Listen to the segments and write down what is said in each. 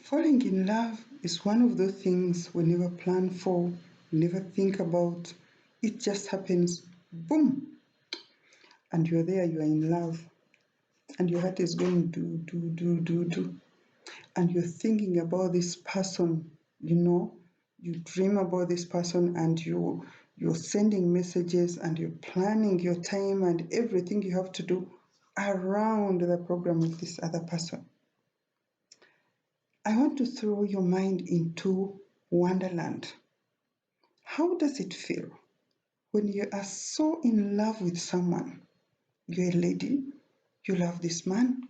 Falling in love is one of those things we never plan for, never think about. It just happens, boom, and you're there, you are in love, and your heart is going do. And you're thinking about this person, you dream about this person, and you're sending messages, and you're planning your time and everything you have to do around the program of this other person. I want to throw your mind into wonderland. How does it feel when you are so in love with someone? You're a lady, you love this man,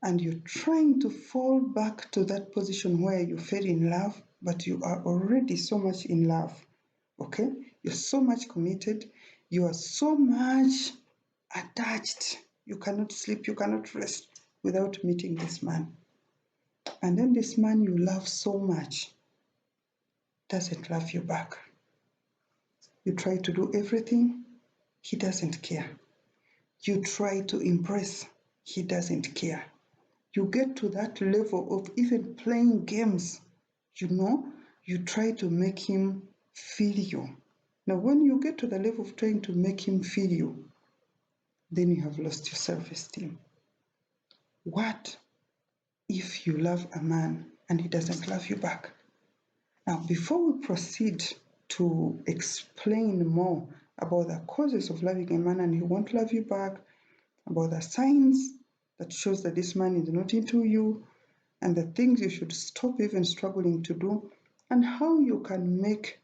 and you're trying to fall back to that position where you fell in love, but you are already so much in love. Okay? You're so much committed, you are so much attached. You cannot sleep, you cannot rest without meeting this man. And then this man you love so much doesn't love you back. You try to do everything, he doesn't care. You try to impress, he doesn't care. You get to that level of even playing games, you try to make him feel you. Now, when you get to the level of trying to make him feel you, then you have lost your self-esteem. What if you love a man and he doesn't love you back? Now, before we proceed to explain more about the causes of loving a man and he won't love you back, about the signs that shows that this man is not into you, and the things you should stop even struggling to do, and how you can make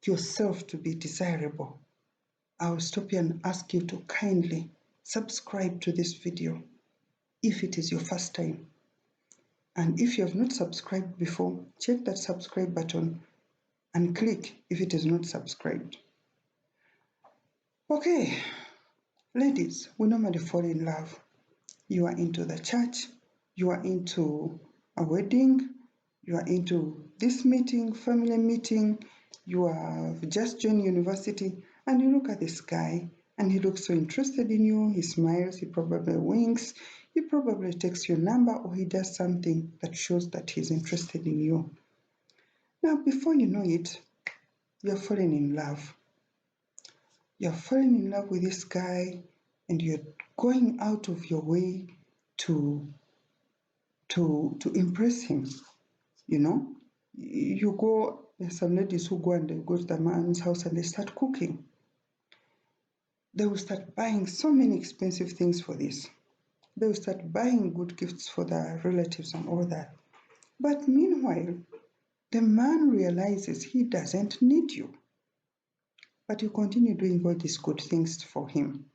yourself to be desirable, I will stop here and ask you to kindly subscribe to this video if it is your first time. And if you have not subscribed before, check that subscribe button and click if it is not subscribed. Okay, ladies, we normally fall in love. You are into the church, you are into a wedding, you are into this meeting, family meeting, you have just joined university, and you look at this guy and he looks so interested in you, he smiles, he probably winks, he probably takes your number, or he does something that shows that he's interested in you. Now, before you know it, you're falling in love. You're falling in love with this guy, and you're going out of your way to impress him. You go, there's some ladies who go and they go to the man's house and they start cooking. They will start buying so many expensive things for this. They will start buying good gifts for their relatives and all that. But meanwhile, the man realizes he doesn't need you. But you continue doing all these good things for him,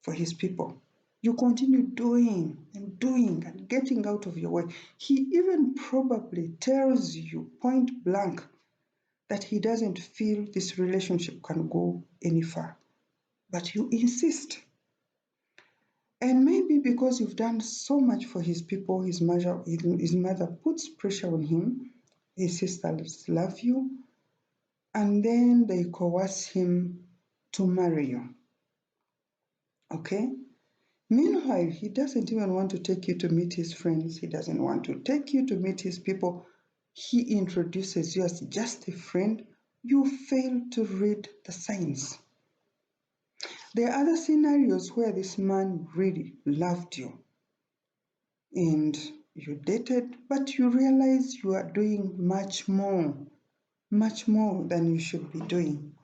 for his people. You continue doing and getting out of your way. He even probably tells you point blank that he doesn't feel this relationship can go any far. But you insist. And maybe because you've done so much for his people, his mother puts pressure on him, his sisters love you, and then they coerce him to marry you. Okay? Meanwhile, he doesn't even want to take you to meet his friends. He doesn't want to take you to meet his people. He introduces you as just a friend. You fail to read the signs. There are other scenarios where this man really loved you and you dated, but you realize you are doing much more than you should be doing.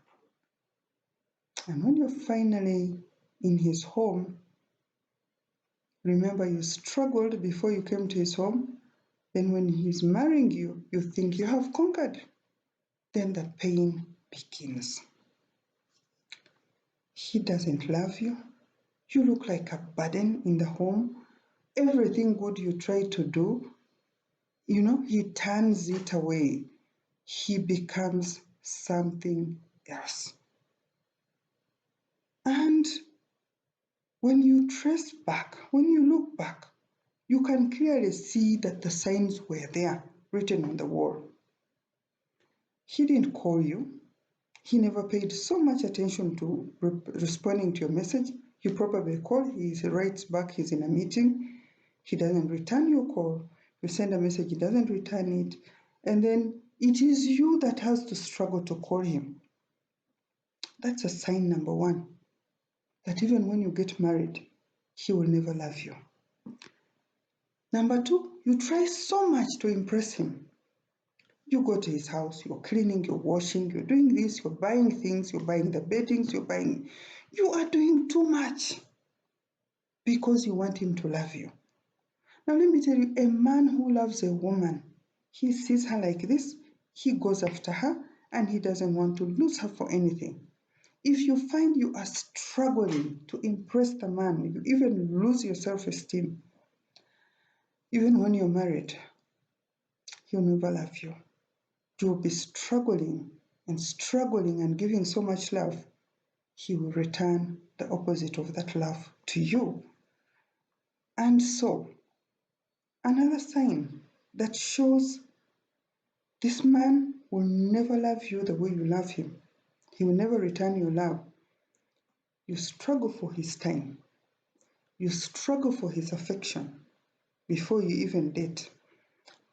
And when you're finally in his home, remember you struggled before you came to his home. Then when he's marrying you, you think you have conquered. Then the pain begins. He doesn't love you. You look like a burden in the home. Everything good you try to do, he turns it away. He becomes something else. And when you trace back, when you look back, you can clearly see that the signs were there, written on the wall. He didn't call you. He never paid so much attention to responding to your message. You probably call, he writes back, he's in a meeting. He doesn't return your call. You send a message, he doesn't return it, and then it is you that has to struggle to call him. That's a sign number one, that even when you get married, he will never love you. Number two, you try so much to impress him. You go to his house, you're cleaning, you're washing, you're doing this, you're buying things, you're buying the beddings, you are doing too much because you want him to love you. Now, let me tell you, a man who loves a woman, he sees her like this, he goes after her, and he doesn't want to lose her for anything. If you find you are struggling to impress the man, you even lose your self-esteem, even when you're married, he'll never love you. You'll be struggling and giving so much love, he will return the opposite of that love to you. And so, another sign that shows this man will never love you the way you love him. He will never return your love. You struggle for his time. You struggle for his affection before you even date.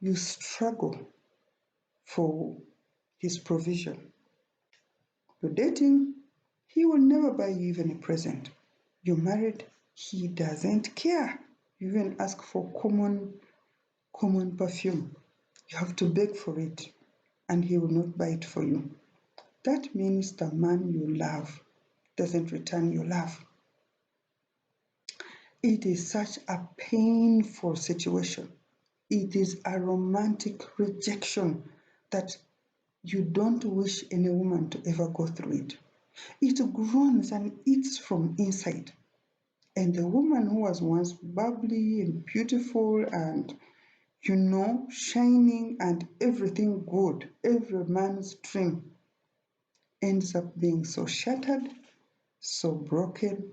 You struggle for his provision. You're dating, he will never buy you even a present. You're married, he doesn't care. You even ask for common perfume. You have to beg for it, and he will not buy it for you. That means the man you love doesn't return your love. It is such a painful situation. It is a romantic rejection that you don't wish any woman to ever go through it. It groans and eats from inside. And the woman who was once bubbly and beautiful and, shining and everything good, every man's dream, ends up being so shattered, so broken,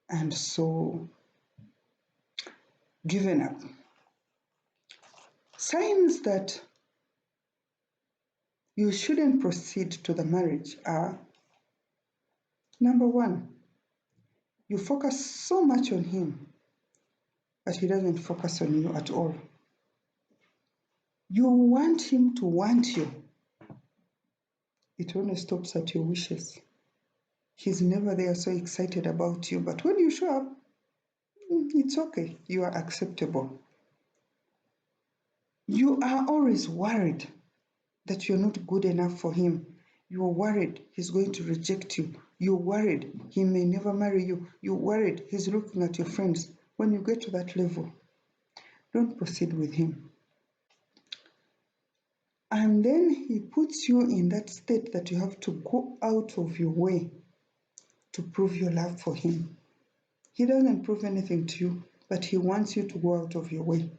and so given up. Signs that you shouldn't proceed to the marriage are: number one, you focus so much on him, but he doesn't focus on you at all. You want him to want you. It only stops at your wishes. He's never there so excited about you, but when you show up, it's okay. You are acceptable. You are always worried that you're not good enough for him. You're worried he's going to reject you. You're worried he may never marry you. You're worried he's looking at your friends. When you get to that level, don't proceed with him. And then he puts you in that state that you have to go out of your way to prove your love for him. He doesn't prove anything to you, but he wants you to go out of your way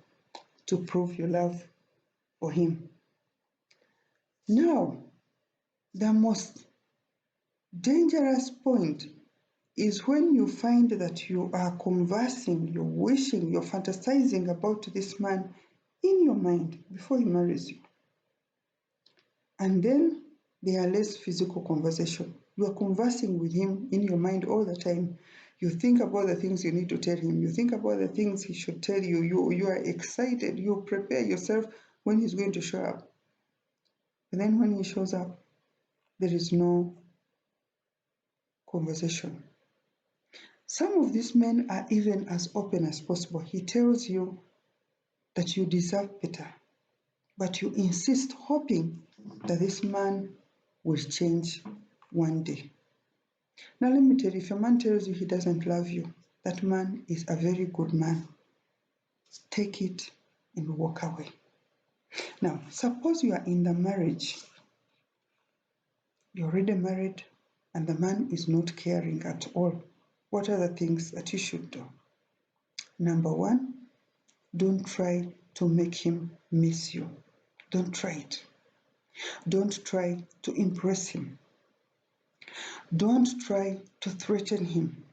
to prove your love for him. Now, the most dangerous point is when you find that you are conversing, you're wishing, you're fantasizing about this man in your mind before he marries you. And then there are less physical conversation. You are conversing with him in your mind all the time. You think about the things you need to tell him. You think about the things he should tell you. You are excited. You prepare yourself when he's going to show up. And then when he shows up, there is no conversation. Some of these men are even as open as possible. He tells you that you deserve better, but you insist, hoping that this man will change one day. Now, let me tell you, if a man tells you he doesn't love you, that man is a very good man. Take it and walk away. Now, suppose you are in the marriage. You're already married, and the man is not caring at all. What are the things that you should do? Number one, don't try to make him miss you. Don't try it. Don't try to impress him. Don't try to threaten him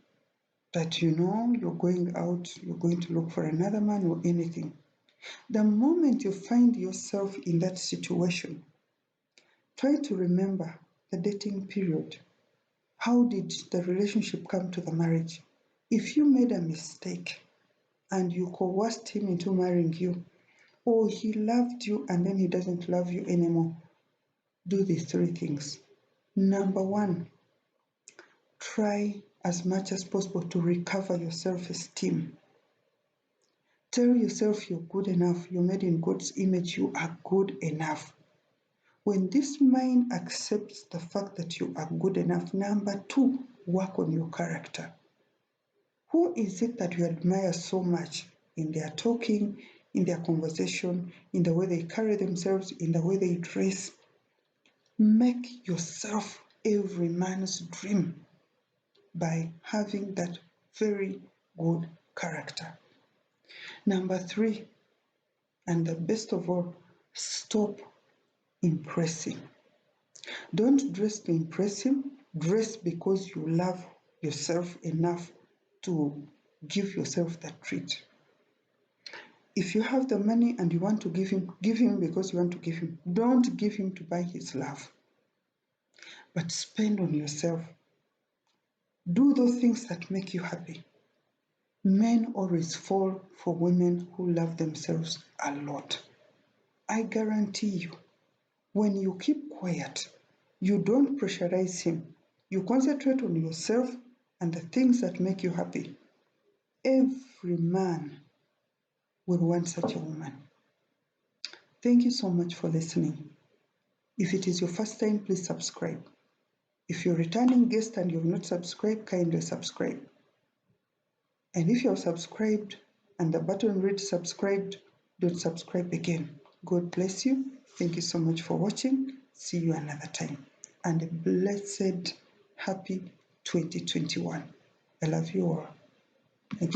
that you're going out, you're going to look for another man or anything. The moment you find yourself in that situation, try to remember the dating period. How did the relationship come to the marriage? If you made a mistake and you coerced him into marrying you, or he loved you and then he doesn't love you anymore, do these three things. Number one, try as much as possible to recover your self esteem. Tell yourself you're good enough, you're made in God's image, you are good enough. When this mind accepts the fact that you are good enough, number two, work on your character. Who is it that you admire so much in their talking, in their conversation, in the way they carry themselves, in the way they dress? Make yourself every man's dream by having that very good character. Number three, and the best of all, stop impressing. Don't dress to impress him, dress because you love yourself enough to give yourself that treat. If you have the money and you want to give him because you want to give him. Don't give him to buy his love, but spend on yourself. Do those things that make you happy. Men always fall for women who love themselves a lot. I guarantee you, when you keep quiet, you don't pressurize him, you concentrate on yourself and the things that make you happy. Every man will want such a woman. Thank you so much for listening. If it is your first time, please subscribe. If you're a returning guest and you've not subscribed, kindly subscribe. And if you're subscribed and the button reads subscribed, don't subscribe again. God bless you. Thank you so much for watching. See you another time. And a blessed, happy 2021. I love you all.